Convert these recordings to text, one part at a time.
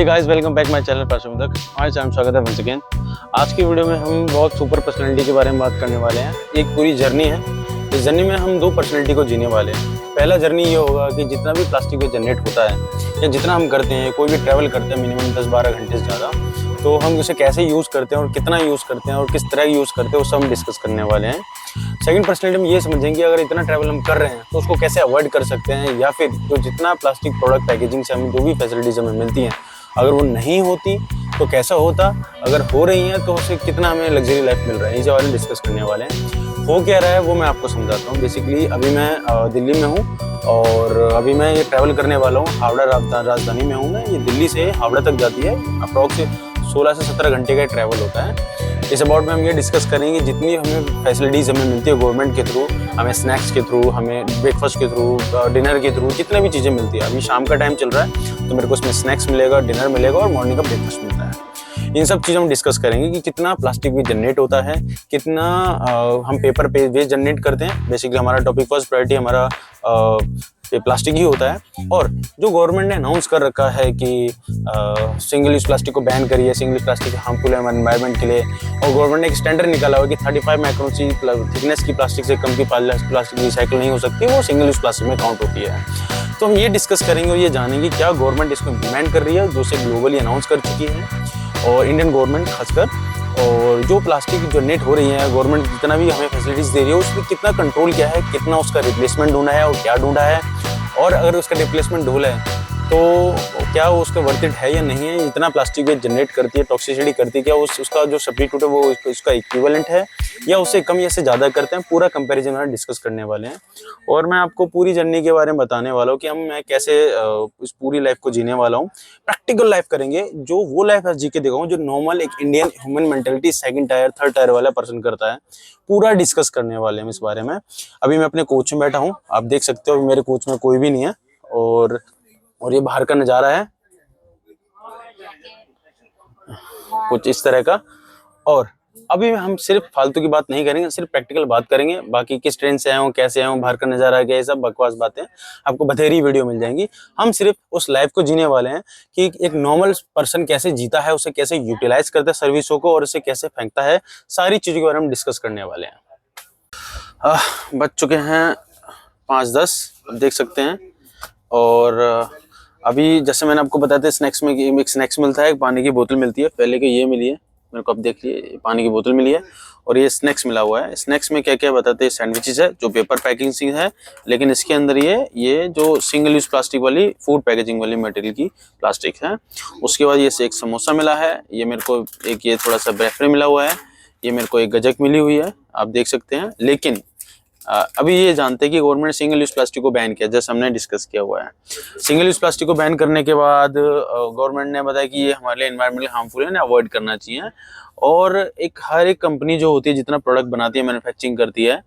Hey guys, welcome back my channel परशुमदक। हमारे channel में स्वागत है वंस अगेन। आज की वीडियो में हम बहुत सुपर पर्सनालिटी के बारे में बात करने वाले हैं। एक पूरी जर्नी है। इस जर्नी में हम दो पर्सनालिटी को जीने वाले हैं। पहला जर्नी ये होगा कि जितना भी प्लास्टिक वेस्ट जनरेट होता है या जितना हम करते हैं, कोई भी ट्रैवल करते हैं मिनिमम 10-12 घंटे से ज़्यादा, तो हम उसे कैसे यूज़ करते हैं और कितना यूज़ करते हैं और किस तरह यूज़ करते हैं, वो सब हम डिस्कस करने वाले हैं। सेकंड पर्सनलिटी हम ये समझेंगे अगर इतना ट्रैवल हम कर रहे हैं तो उसको कैसे अवॉइड कर सकते हैं, या फिर जो जितना प्लास्टिक प्रोडक्ट पैकेजिंग से हमें जो भी फैसिलिटीज़ हमें मिलती हैं, अगर वो नहीं होती तो कैसा होता, अगर हो रही हैं तो उससे कितना हमें लग्जरी लाइफ मिल रहा है, इस बारे में डिस्कस करने वाले हैं। हो क्या रहा है वो मैं आपको समझाता हूँ। बेसिकली अभी मैं दिल्ली में हूँ और अभी मैं ये ट्रैवल करने वाला हूँ। हावड़ा राजधानी में हूँ मैं। ये दिल्ली से हावड़ा तक जाती है। अप्रॉक्स 16 से 17 घंटे का ट्रैवल होता है। इस अबाउट में हम ये डिस्कस करेंगे जितनी हमें फैसिलिटीज़ हमें मिलती है गवर्नमेंट के थ्रू, हमें स्नैक्स के थ्रू, हमें ब्रेकफास्ट के थ्रू, डिनर के थ्रू, जितने भी चीज़ें मिलती है। अभी शाम का टाइम चल रहा है तो मेरे को इसमें स्नैक्स मिलेगा, डिनर मिलेगा और मॉर्निंग का ब्रेकफास्ट मिलता है। इन सब चीज़ों हम डिस्कस करेंगे कि कितना प्लास्टिक वेस्ट जनरेट होता है, कितना हम पेपर पे वेस्ट जनरेट करते हैं। बेसिकली हमारा टॉपिक फर्स्ट प्रायोरिटी हमारा प्लास्टिक ही होता है। और जो गवर्नमेंट ने अनाउंस कर रखा है कि सिंगल यूज प्लास्टिक को बैन करिए, सिंगल यूज प्लास्टिक हार्मफुल है एनवायरनमेंट के लिए, और गवर्नमेंट ने एक स्टैंडर्ड निकाला हुआ कि 35 माइक्रोन की थिकनेस की प्लास्टिक से कम की प्लास्टिक रिसाइकिल नहीं हो सकती, वो सिंगल यूज प्लास्टिक में काउंट होती है। तो हम ये डिस्कस करेंगे और ये जानेंगे क्या गवर्नमेंट इसको इम्प्लीमेंट कर रही है, जो उसे ग्लोबली अनाउंस कर चुकी है, और इंडियन गवर्नमेंट खासकर, और जो प्लास्टिक जो नेट हो रही है गवर्नमेंट जितना भी हमें फैसिलिटीज़ दे रही है उसमें कितना कंट्रोल किया है, कितना उसका रिप्लेसमेंट ढूंढा है और क्या ढूंढा है, और अगर उसका रिप्लेसमेंट ढूंढा है तो क्या वो उसका वर्थ इट है या नहीं है। इतना प्लास्टिक वेस्ट जनरेट करती है, टॉक्सिसिटी करती है, क्या उसका जो सब्स्टिट्यूट है वो उसका इक्विवेलेंट है या उससे कम या से ज़्यादा करते हैं, पूरा कंपैरिजन में डिस्कस करने वाले हैं। और मैं आपको पूरी जर्नी के बारे में बताने वाला हूँ कि मैं कैसे इस पूरी लाइफ को जीने वाला हूँ। प्रैक्टिकल लाइफ करेंगे, जो वो लाइफ जी के दिखाऊँ जो नॉर्मल एक Indian human mentality second tier third tier वाला पर्सन करता है। पूरा डिस्कस करने वाले हैं इस बारे में। अभी मैं अपने कोच में बैठा हूँ, आप देख सकते हो मेरे कोच में कोई भी नहीं है, और ये बाहर का नज़ारा है कुछ इस तरह का। और अभी हम सिर्फ फालतू की बात नहीं करेंगे, सिर्फ प्रैक्टिकल बात करेंगे। बाकी किस ट्रेन से आए हो, कैसे आए हो, बाहर का नज़ारा क्या, ये सब बकवास बातें आपको बथेरी वीडियो मिल जाएंगी। हम सिर्फ उस लाइफ को जीने वाले हैं कि एक नॉर्मल पर्सन कैसे जीता है, उसे कैसे यूटिलाइज करता है सर्विसों को, और उसे कैसे फेंकता है, सारी चीज़ों के बारे में डिस्कस करने वाले हैं। बज चुके हैं 5:10, देख सकते हैं। और अभी जैसे मैंने आपको बताया था स्नैक्स में एक स्नैक्स मिलता है, एक पानी की बोतल मिलती है। पहले की ये मिली है मेरे को, अब देख लिए पानी की बोतल मिली है और ये स्नैक्स मिला हुआ है। स्नैक्स में क्या क्या बताते हैं, सैंडविचेस है जो पेपर पैकिंग है, लेकिन इसके अंदर ये जो सिंगल यूज प्लास्टिक वाली फूड पैकेजिंग वाली मटेरियल की प्लास्टिक है। उसके बाद ये से एक समोसा मिला है, ये मेरे को एक ये थोड़ा सा ब्रेफरे मिला हुआ है, ये मेरे को एक गजक मिली हुई है, आप देख सकते हैं। लेकिन अभी ये जानते हैं कि गवर्नमेंट ने सिंगल यूज प्लास्टिक को बैन किया, जैसे हमने डिस्कस किया हुआ है। सिंगल यूज प्लास्टिक को बैन करने के बाद गवर्नमेंट ने बताया कि ये हमारे लिए एनवायरमेंटली हार्मफुल है ना, अवॉइड करना चाहिए। और हर एक कंपनी जो होती है जितना प्रोडक्ट बनाती है, मैन्युफैक्चरिंग करती है,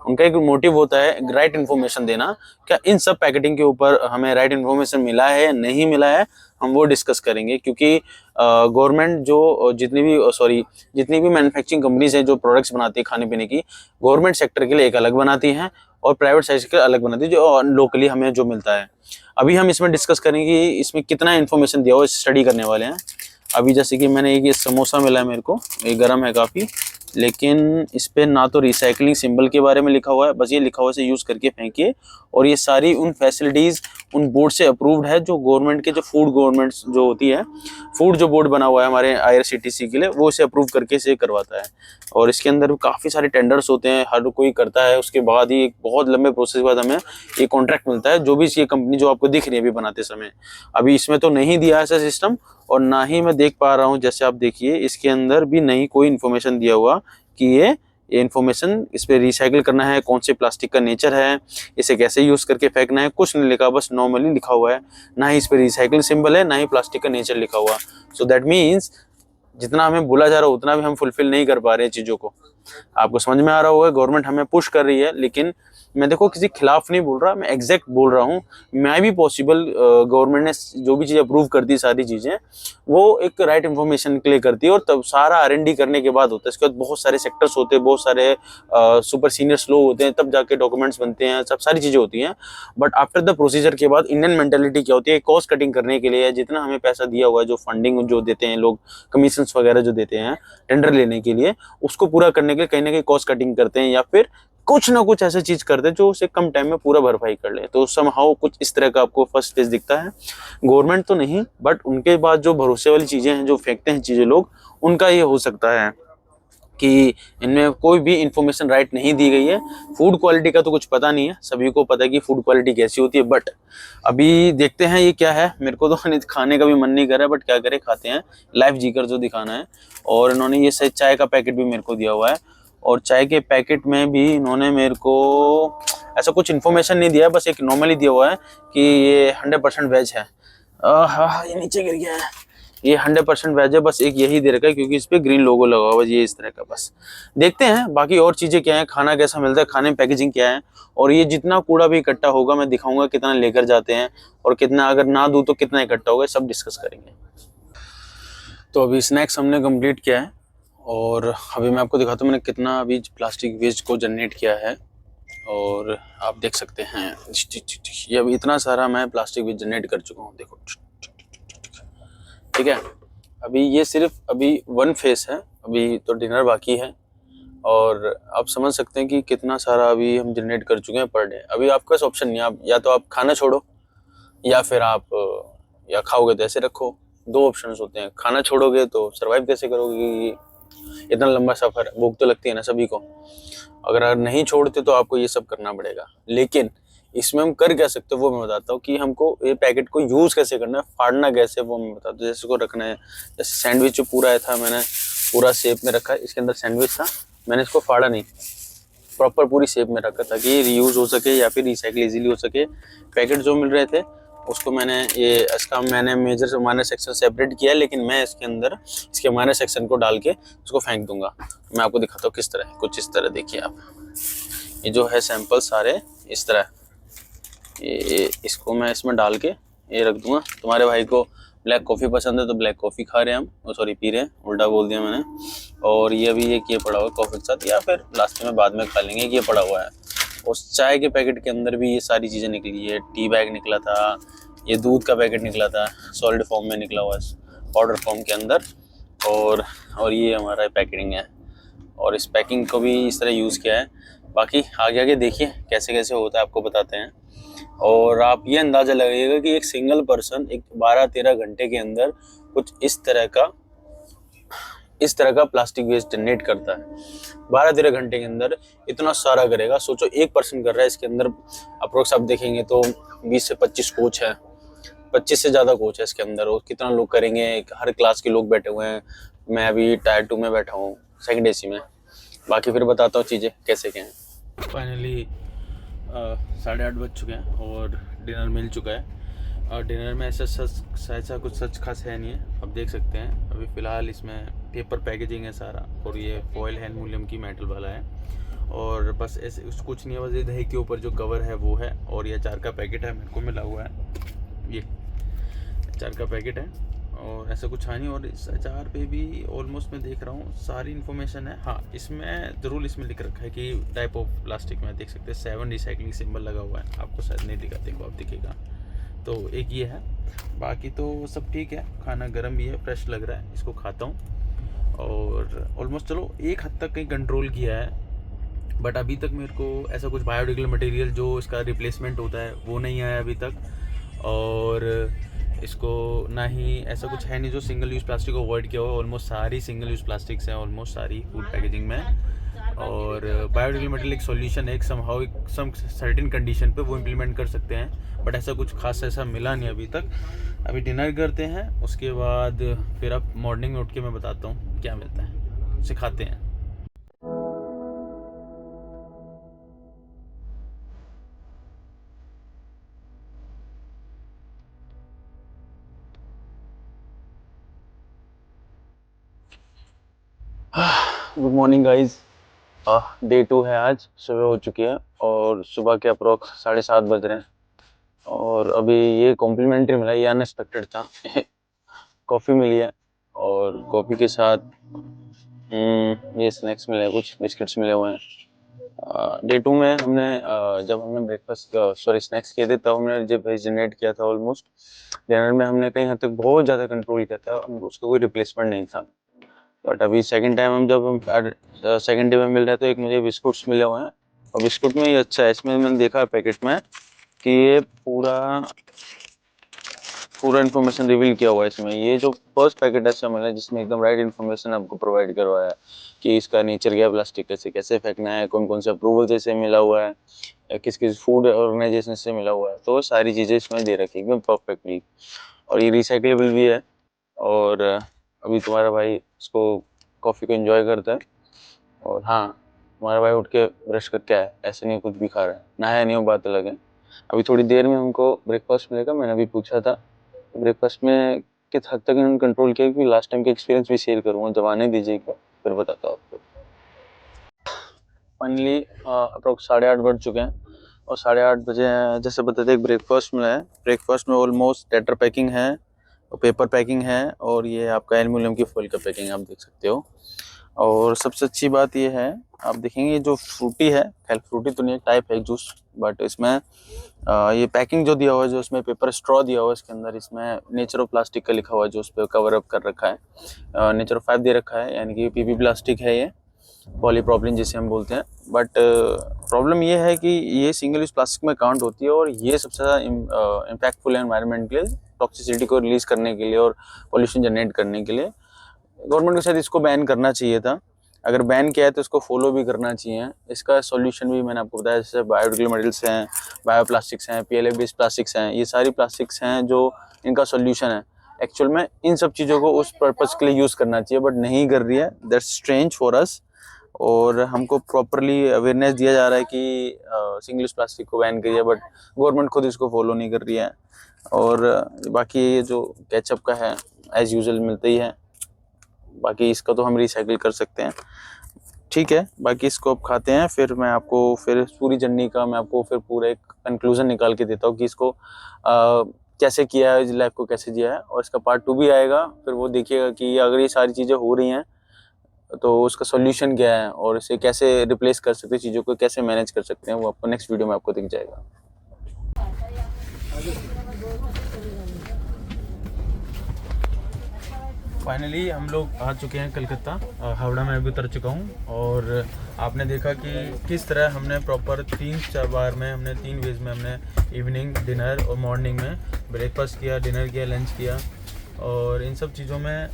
उनका एक मोटिव होता है राइट इन्फॉर्मेशन देना। क्या इन सब पैकेटिंग के ऊपर हमें राइट इन्फॉर्मेशन मिला है या नहीं मिला है, हम वो डिस्कस करेंगे। क्योंकि गवर्नमेंट जितनी भी मैन्युफैक्चरिंग कंपनीज हैं जो प्रोडक्ट्स बनाती है खाने पीने की, गवर्नमेंट सेक्टर के लिए एक अलग बनाती हैं और प्राइवेट सेक्टर के अलग बनाती है, जो लोकली हमें जो मिलता है। अभी हम इसमें डिस्कस करेंगे कि इसमें कितना इन्फॉर्मेशन दिया हुआ, स्टडी करने वाले हैं। अभी जैसे कि मैंने ये समोसा मिला है मेरे को, ये गर्म है काफ़ी, लेकिन इस पे ना तो रिसाइकलिंग सिंबल के बारे में लिखा हुआ है, बस ये लिखा हुआ है इसे यूज़ करके फेंकिए। और ये सारी उन फैसिलिटीज़ उन बोर्ड से अप्रूव्ड है जो गवर्नमेंट के, जो फूड गवर्नमेंट जो होती है, फूड जो बोर्ड बना हुआ है हमारे IRCTC के लिए, वो इसे अप्रूव करके इसे करवाता है। और इसके अंदर काफ़ी सारे टेंडर्स होते हैं, हर कोई करता है, उसके बाद ही एक बहुत लंबे प्रोसेस के बाद हमें ये कॉन्ट्रैक्ट मिलता है। जो भी ये कंपनी जो आपको दिख रही है अभी बनाते समय, अभी इसमें तो नहीं दिया ऐसा सिस्टम, और ना ही मैं देख पा रहा हूँ, जैसे आप देखिए इसके अंदर भी नहीं कोई इन्फॉर्मेशन दिया हुआ कि ये इन्फॉर्मेशन इस पे रिसाइकिल करना है, कौन से प्लास्टिक का नेचर है, इसे कैसे यूज़ करके फेंकना है, कुछ नहीं लिखा, बस नॉर्मली लिखा हुआ है। ना ही इस पे रिसाइकिल सिंबल है, ना ही प्लास्टिक का नेचर लिखा हुआ। सो दैट मीन्स जितना हमें बोला जा रहा है उतना भी हम फुलफिल नहीं कर पा रहे हैं चीज़ों को। आपको समझ में आ रहा होगा, गवर्नमेंट हमें पुश कर रही है, लेकिन मैं देखो किसी खिलाफ नहीं बोल रहा, मैं एग्जैक्ट बोल रहा हूँ। मैं भी पॉसिबल गवर्नमेंट ने जो भी चीज़ अप्रूव करती है सारी चीज़ें वो एक राइट इन्फॉर्मेशन के लिए करती है, और तब सारा R&D करने के बाद होता है। इसके बाद बहुत सारे सेक्टर्स होते हैं, बहुत सारे सुपर सीनियर्स लोग होते हैं, तब जाके डॉक्यूमेंट्स बनते हैं, सब सारी चीज़ें होती हैं। बट आफ्टर द प्रोसीजर के बाद इंडियन मेंटेलिटी क्या होती है, कॉस्ट कटिंग करने के लिए जितना हमें पैसा दिया हुआ है, जो फंडिंग जो देते हैं लोग, कमीशन वगैरह जो देते हैं टेंडर लेने के लिए, उसको पूरा करने के लिए कहीं ना कहीं कॉस्ट कटिंग करते हैं, या फिर कुछ ना कुछ ऐसी चीज करते हैं जो उसे कम टाइम में पूरा भरपाई कर ले। तो समहाउ कुछ इस तरह का आपको फर्स्ट फेज दिखता है। गवर्नमेंट तो नहीं, बट उनके बाद जो भरोसे वाली चीजें हैं, जो फेंकते हैं चीजें लोग, उनका ये हो सकता है कि इनमें कोई भी इंफॉर्मेशन राइट नहीं दी गई है। फूड क्वालिटी का तो कुछ पता नहीं है, सभी को पता है कि फूड क्वालिटी कैसी होती है। बट अभी देखते हैं ये क्या है। मेरे को तो खाने का भी मन नहीं कर रहा है, बट क्या करें, खाते हैं, लाइव जीकर जो दिखाना है। और इन्होंने ये सही चाय का पैकेट भी मेरे को दिया हुआ है, और चाय के पैकेट में भी इन्होंने मेरे को ऐसा कुछ इन्फॉर्मेशन नहीं दिया है, बस एक नॉर्मली दिया हुआ है कि ये 100% वेज है। हाँ, ये नीचे गिर गया है। ये 100% वेज है, बस एक यही दे रखा है क्योंकि इस पे ग्रीन लोगो लगा हुआ है, ये इस तरह का। बस देखते हैं बाकी और चीजें क्या है, खाना कैसा मिलता है, खाने में पैकेजिंग क्या है, और ये जितना कूड़ा भी इकट्ठा होगा मैं दिखाऊंगा कितना लेकर जाते हैं, और कितना अगर ना दूं तो कितना इकट्ठा होगा, सब डिस्कस करेंगे। तो अभी स्नैक्स हमने कंप्लीट किया है, और अभी मैं आपको दिखाता हूँ मैंने कितना अभी प्लास्टिक वेस्ट को जनरेट किया है। और आप देख सकते हैं ये अभी इतना सारा मैं प्लास्टिक वेस्ट जनरेट कर चुका हूँ, देखो, ठीक है। अभी ये सिर्फ अभी 1 फेस है, अभी तो डिनर बाकी है, और आप समझ सकते हैं कि कितना सारा अभी हम जनरेट कर चुके हैं पर डे। अभी आपके पास ऑप्शन नहीं है, आप या तो आप खाना छोड़ो, या फिर आप या खाओगे तो ऐसे रखो। 2 ऑप्शंस होते हैं। खाना छोड़ोगे तो सरवाइव कैसे करोगे, इतना लंबा सफर है, भूख तो लगती है ना सभी को। अगर नहीं छोड़ते तो आपको ये सब करना पड़ेगा। लेकिन इसमें हम कर क्या सकते हो वो मैं बताता हूँ, कि हमको ये पैकेट को यूज कैसे करना है, फाड़ना कैसे, वो मैं बताता हूँ। जैसे को रखना है, जैसे सैंडविच जो पूरा था मैंने पूरा शेप में रखा है, इसके अंदर सैंडविच था, मैंने इसको फाड़ा नहीं, प्रॉपर पूरी शेप में रखा ताकि ये रीयूज हो सके या फिर रिसाइकिल इजीली हो सके। पैकेट जो मिल रहे थे उसको मैंने मेजर से माइनर सेक्शन सेपरेट किया, लेकिन मैं इसके अंदर इसके माइनर सेक्शन को डाल के उसको फेंक दूंगा। मैं आपको दिखाता हूँ किस तरह, कुछ इस तरह देखिए आप। ये जो है सैंपल सारे इस तरह, ये इसको मैं इसमें डाल के ये रख दूंगा। तुम्हारे भाई को ब्लैक कॉफ़ी पसंद है तो ब्लैक कॉफ़ी खा रहे हैं हम, सॉरी पी रहे हैं, उल्टा बोल दिया मैंने। और ये अभी ये पड़ा हुआ है कॉफ़ी के साथ, या फिर लास्ट में बाद में खा लेंगे, ये पड़ा हुआ है। उस चाय के पैकेट के अंदर भी ये सारी चीज़ें निकली है, टी बैग निकला था, ये दूध का पैकेट निकला था, सॉलिड फॉर्म में निकला हुआ है, पाउडर फॉर्म के अंदर। और ये हमारा पैकेटिंग है, और इस पैकिंग को भी इस तरह यूज़ किया है। बाकी आगे आगे देखिए कैसे कैसे होता है, आपको बताते हैं। और आप ये अंदाज़ा लगाइएगा कि एक सिंगल पर्सन एक 12-13 घंटे के अंदर कुछ इस तरह का प्लास्टिक वेस्ट जनरेट करता है। 12-13 घंटे के अंदर इतना सारा करेगा। सोचो एक पर्सन कर रहा है, इसके अंदर अप्रोक्स आप देखेंगे तो 20 से 25 कोच है, 25 से ज़्यादा कोच है इसके अंदर। और कितना लोग करेंगे, हर क्लास के लोग बैठे हुए हैं। मैं अभी टायर 2 में बैठा हूँ, सेकंड AC में। बाकी फिर बताता हूँ चीज़ें कैसे क्या हैं। फाइनली 8:30 बज चुके हैं और डिनर मिल चुका है। और डिनर में ऐसा कुछ सच खास है नहीं है, आप देख सकते हैं। अभी फ़िलहाल इसमें पेपर पैकेजिंग है सारा, और ये फॉयल है एल्युमिनियम की, मेटल वाला है। और बस ऐसे कुछ नहीं है, बस ये दही के ऊपर जो कवर है वो है, और ये अचार का पैकेट है मेरे को मिला हुआ है, ये अचार का पैकेट है, और ऐसा कुछ है नहीं। और इस अचार पे भी ऑलमोस्ट मैं देख रहा हूँ सारी इन्फॉर्मेशन है। हाँ, इसमें ज़रूर इसमें लिख रखा है कि टाइप ऑफ प्लास्टिक में, देख सकते हैं 7 रिसाइकलिंग सिंबल लगा हुआ है, आपको शायद नहीं दिखा, देखो आप दिखेगा। तो एक ये है, बाकी तो सब ठीक है। खाना गर्म भी है, फ्रेश लग रहा है, इसको खाता हूँ। और ऑलमोस्ट चलो एक हद तक कहीं कंट्रोल किया है, बट अभी तक मेरे को ऐसा कुछ बायोडिग्रेडेबल मटेरियल जो इसका रिप्लेसमेंट होता है वो नहीं आया अभी तक। और इसको ना ही ऐसा कुछ है नहीं जो सिंगल यूज़ प्लास्टिक को अवॉइड किया हो। ऑलमोस्ट सारी सिंगल यूज़ प्लास्टिक्स हैं, ऑलमोस्ट सारी फूड पैकेजिंग में। और बायोडिग्रेडेबल मटेरियल एक सॉल्यूशन है, एक समहाउ सम सर्टेन कंडीशन पे वो इम्प्लीमेंट कर सकते हैं, बट ऐसा कुछ खास ऐसा मिला नहीं अभी तक। अभी डिनर करते हैं, उसके बाद फिर अब मॉर्निंग में उठ के मैं बताता हूँ क्या मिलता है, सिखाते हैं। Good morning guys. डे 2 है, आज सुबह हो चुकी है और सुबह के अप्रोक्स 7:30 बज रहे हैं और अभी ये कॉम्प्लीमेंट्री मिला, ये अनएक्सपेक्टेड था। कॉफ़ी मिली है और कॉफ़ी के साथ ये स्नैक्स मिले हैं, कुछ बिस्किट्स मिले हुए हैं। डे 2 में हमने जब हमने ब्रेकफास्ट स्नैक्स किए थे तब हमने जब वेज जनरेट किया था ऑलमोस्ट। डिनर में हमने कहीं हद तक बहुत ज़्यादा कंट्रोल किया था, उसका कोई रिप्लेसमेंट नहीं था। बट अभी सेकंड टाइम हम जब हम सेकंड डे में मिल रहे हैं तो एक मुझे बिस्कुट्स मिले हुए हैं और बिस्कुट में ये अच्छा है, इसमें मैंने देखा पैकेट में कि ये पूरा इन्फॉर्मेशन रिवील किया हुआ है इसमें। ये जो फर्स्ट पैकेट ऐसा मिला है जिसमें एकदम राइट इन्फॉर्मेशन आपको प्रोवाइड करवाया है कि इसका नेचर क्या है, प्लास्टिक कैसे फेंकना है, कौन कौन से अप्रूवल से मिला हुआ है, किस किस फूड ऑर्गेनाइजेशन से मिला हुआ है, तो सारी चीज़ें इसमें दे रखी एकदम परफेक्टली। और ये रिसाइकलेबल भी है। और अभी तुम्हारा भाई इसको कॉफ़ी को एंजॉय करता है। और हाँ, तुम्हारा भाई उठ के ब्रश करके आया, ऐसे नहीं कुछ भी खा रहा है, नहाया नहीं, वो बात अलग है। अभी थोड़ी देर में हमको ब्रेकफास्ट मिलेगा। मैंने अभी पूछा था ब्रेकफास्ट में किस हद तक इन्होंने कंट्रोल किया, क्योंकि लास्ट टाइम का एक्सपीरियंस भी शेयर करूँगा, जब आने दीजिएगा फिर बताता हूँ आपको। फाइनली अप्रोक्स 8:30 बज चुके हैं और 8:30 बजे जैसे बताते एक ब्रेकफास्ट मिला है। ब्रेकफास्ट में ऑलमोस्ट टेट्रा पैकिंग है, पेपर पैकिंग है और ये आपका एल्युमिनियम की फॉइल का पैकिंग आप देख सकते हो। और सबसे अच्छी बात ये है, आप देखेंगे जो फ्रूटी है, खैर फ्रूटी तो नहीं, टाइप है जूस, बट इसमें ये पैकिंग जो दिया हुआ है, जो इसमें पेपर स्ट्रॉ दिया हुआ है इसके अंदर, इसमें नेचर ऑफ प्लास्टिक का लिखा हुआ है जो उस पर कवर अप कर रखा है। नेचर ऑफ 5 दे रखा है, यानी कि पीपी प्लास्टिक है, ये पॉलीप्रोपिलीन जिसे हम बोलते हैं। बट प्रॉब्लम ये है कि ये सिंगल यूज प्लास्टिक में काउंट होती है और ये सबसे ज़्यादा इम्पैक्टफुल है एनवायरनमेंट के लिए, टॉक्सिसिटी को रिलीज करने के लिए और पोल्यूशन जनरेट करने के लिए। गवर्नमेंट को शायद इसको बैन करना चाहिए था। अगर बैन किया है तो इसको फॉलो भी करना चाहिए। इसका सॉल्यूशन भी मैंने आपको बताया, जैसे बायोडिग्रेडेबल मटेरियल्स हैं, बायोप्लास्टिक्स हैं, PLA बेस्ड प्लास्टिक्स हैं, ये सारी प्लास्टिक्स हैं जो इनका सॉल्यूशन है। एक्चुअल में इन सब चीज़ों को उस पर्पज़ के लिए यूज़ करना चाहिए, बट नहीं कर रही है। That's strange for us. और हमको प्रॉपरली अवेयरनेस दिया जा रहा है कि सिंगल यूज प्लास्टिक को बैन करिए, बट गवर्नमेंट खुद इसको फॉलो नहीं कर रही है। और बाकी ये जो केचप का है एज यूजुअल मिलता ही है, बाकी इसका तो हम रिसाइकिल कर सकते हैं, ठीक है। बाकी इसको अब खाते हैं, फिर मैं आपको फिर पूरी जर्नी का मैं आपको फिर पूरा एक कंक्लूजन निकाल के देता हूँ कि इसको कैसे किया है, लाइफ को कैसे जिया है। और इसका पार्ट 2 भी आएगा, फिर वो देखिएगा कि अगर ये सारी चीज़ें हो रही हैं तो उसका सॉल्यूशन क्या है और इसे कैसे रिप्लेस कर सकते हैं, चीज़ों को कैसे मैनेज कर सकते हैं, वो आपको नेक्स्ट वीडियो में आपको दिख जाएगा। फाइनली हम लोग आ चुके हैं कलकत्ता, हावड़ा में अभी उतर चुका हूँ। और आपने देखा कि किस तरह हमने प्रॉपर 3-4 बार में हमने 3 वेज में हमने इवनिंग, डिनर और मॉर्निंग में ब्रेकफास्ट किया, डिनर किया, लंच किया। और इन सब चीज़ों में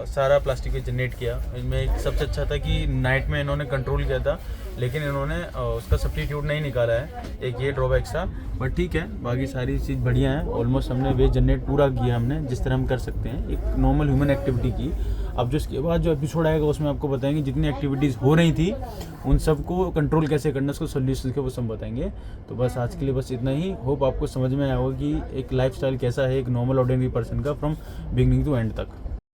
सारा प्लास्टिक को जनरेट किया। इनमें एक सबसे अच्छा था कि नाइट में इन्होंने कंट्रोल किया था, लेकिन इन्होंने उसका सब्स्टिट्यूट नहीं निकाला है, एक ये ड्रॉबैक था। बट ठीक है, बाकी सारी चीज़ बढ़िया है। ऑलमोस्ट हमने वेज जनरेट पूरा किया हमने, जिस तरह हम कर सकते हैं एक नॉर्मल ह्यूमन एक्टिविटी की। अब जो इसके बाद जो एपिसोड आएगा उसमें आपको बताएंगे जितनी एक्टिविटीज़ हो रही थी उन सबको कंट्रोल कैसे करना, उसको सोल्यूशन के वो सब बताएंगे। तो बस आज के लिए बस इतना ही। होप आपको समझ में आया होगा कि एक लाइफस्टाइल कैसा है एक नॉर्मल ऑर्डिनरी पर्सन का फ्रॉम बिगिनिंग टू एंड तक।